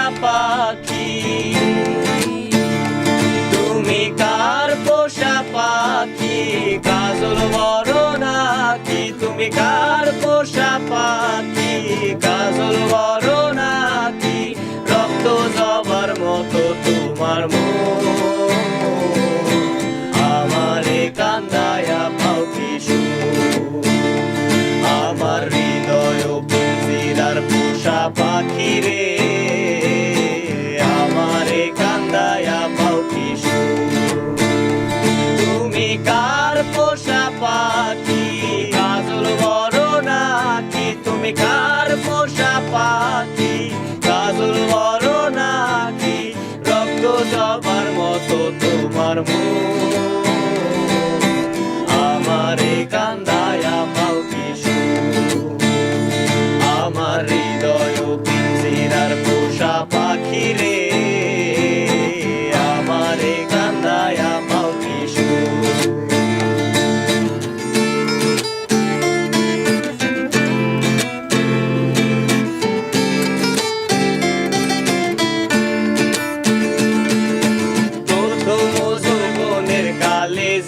পোষা পাখি, তুমি কার পোষা পাখি? কাজল বড় নাকি? তুমি কার পোষা পাখি? কাজল বড় নাকি? রক্ত জবার মতো তোমার মন, আমারে কান্দায়া পাও কি সুখ? আমার হৃদয় পিঞ্জিরার পোষা পাখি রে, আমারে কান্দায়া পাও কি সুখ? তুমি কার পোষা পাখি? কাজল বড় নাকি? তুমি কার পোষা পাখি? কাজল বড় নাকি? রক্ত জবার মতো তোমার মন, আমারে কান্দায়া পাও কি সুখ? আমার হৃদয় পিঞ্জিরার পোষা পাখি রে, আমারে কান্দায়া পাও কি সুখ?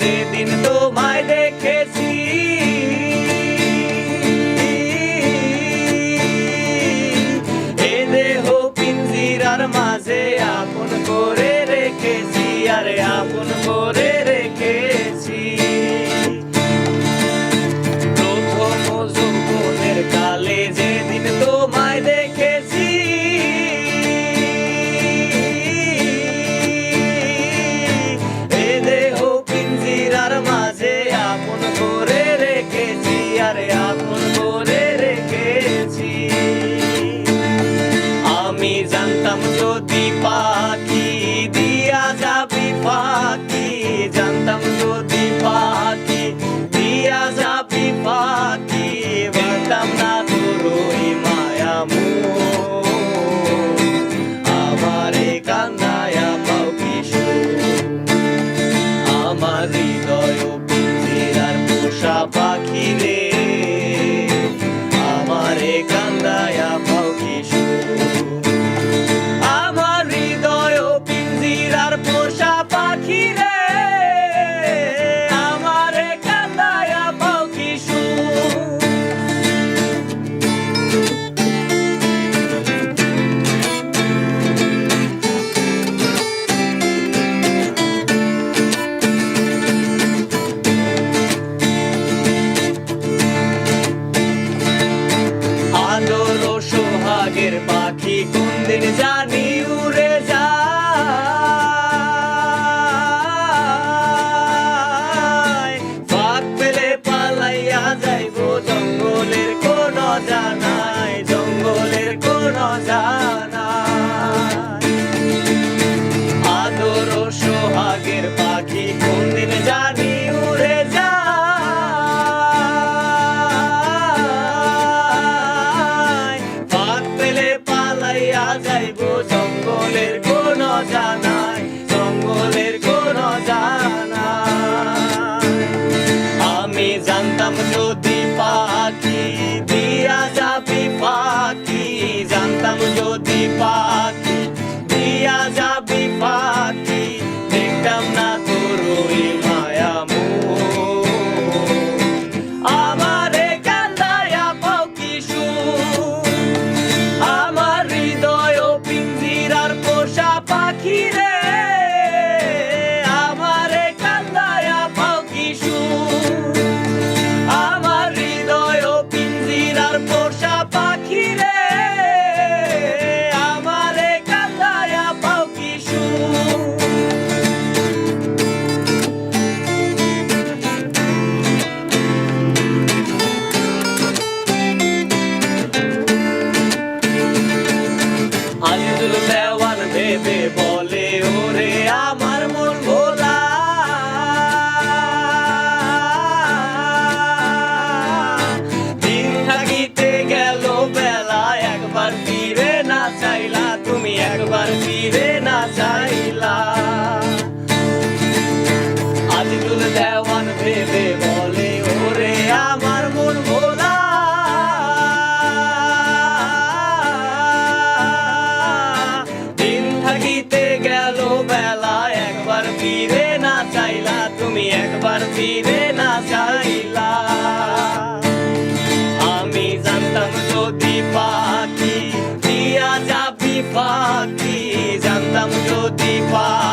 যেদিন তোমায় দেখেছি, এ দেহ পিঞ্জিরার মাঝে আপন করে রেখেছি, আরে আপন করে রেখেছি। প্রথম যৌবনের কালে যেদিন তোমায় দেখেছি, মাঝে আপন করে রেখেছি, আরে আপন করে রেখেছি। আমি জানতাম যদি পাখি দিয়া যাবি ফাঁকি, জানতাম যদি পাখি দিয়া যাবি ফাঁকি, বাঁধতাম না তোর ওই মায়া মোহ, আমারে কান্দায়া পাও কি সুখ? আমার হৃদয় পিঞ্জিরার পোষা পাখি রে, আমারে কান্দায়া পাও কি সুখ? আমার হৃদয় পিঞ্জিরার পোষা পাখি রে, আমারে কান্দায়া পাও কি সুখ? সোহাগের পাখি কোনদিন জানি উড়ে যায়, ফাঁক পেলে পালাইয়া যাইব জঙ্গলের কোন জানাই, জঙ্গলের কোন জানাই। আদর সোহাগের পাখি কোনদিন জানি উড়ে যায়, যাইব জঙ্গলের কোন জানাই, জঙ্গলের কোন জানাই। আমি জানতাম যদি পাখি দিয়া যাবি ফাঁকি, জানতাম যদি পাখি দিয়া যাবি ফাঁকি, দেখতাম না তোর ওই মায়া মোহ, আমারে কান্দায়া পাও কি সুখ? আমার হৃদয় পিঞ্জিরার পোষা পাখি রে, আমারে কান্দায়া পাও কি সুখ? আমার হৃদয় পিঞ্জিরার পোষা পাখি রে, আমারে কান্দায়া পাও কি সুখ? আজিজুল দেওয়ান ভেবে বলে ওরে আমার মন ভোলা, দিন থাকিতে গেল বেলা, একবার ফিরে না চাইলা, তুমি একবার ফিরে না চাইলা। আজিজুল দেওয়ান ভেবে বলে ওরে আমার মন ভোলা, পাখি জানতাম যদি পা